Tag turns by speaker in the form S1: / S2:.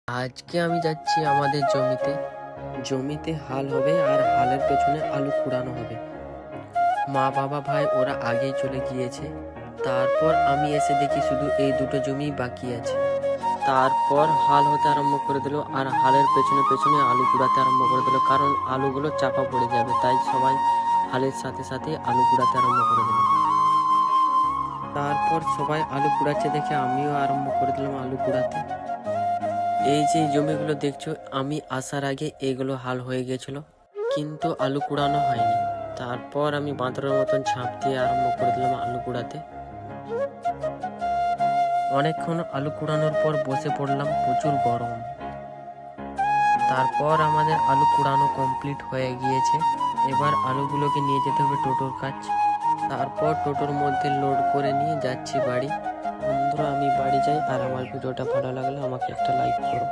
S1: আজকে আমি যাচ্ছি আমাদের জমিতে। জমিতে হাল হবে আর হালের পেছনে আলু কুড়ানো হবে। মা বাবা ভাই ওরা আগেই চলে গিয়েছে। তারপর আমি এসে দেখি শুধু এই দুটো জমি বাকি আছে। তারপর হাল হতে আরম্ভ করে দিল আর হালের পেছনে পেছনে আলু কুড়াতে আরম্ভ করে দিল, কারণ আলুগুলো চাপা পড়ে যাবে, তাই সবাই হালের সাথে সাথে আলু কুড়াতে আরম্ভ করে দিল। তারপর সবাই আলু কুড়াচ্ছে দেখে আমিও আরম্ভ করে দিলাম আলু কুড়াতে। এই যে জমিগুলো দেখছো, আমি আসার আগে এগুলো হাল হয়ে গেছিল, কিন্তু আলু কুড়ানো হয়নি। তারপর আমি বাঁদরের মতন ঝাঁপ দিয়ে আরম্ভ করে দিলাম আলু কুড়াতে। অনেকক্ষণ আলু কুড়ানোর পর বসে পড়লাম, প্রচুর গরম। তারপর আমাদের আলু কুড়ানো কমপ্লিট হয়ে গিয়েছে। এবার আলুগুলোকে নিয়ে যেতে হবে টোটোর কাজ। তারপর টোটোর মধ্যে লোড করে নিয়ে যাচ্ছি বাড়ি। বন্ধুরা, আমি বাড়ি যাই, আর আমার ভিডিওটা ভালো লাগলে আমাকে একটা লাইক করো।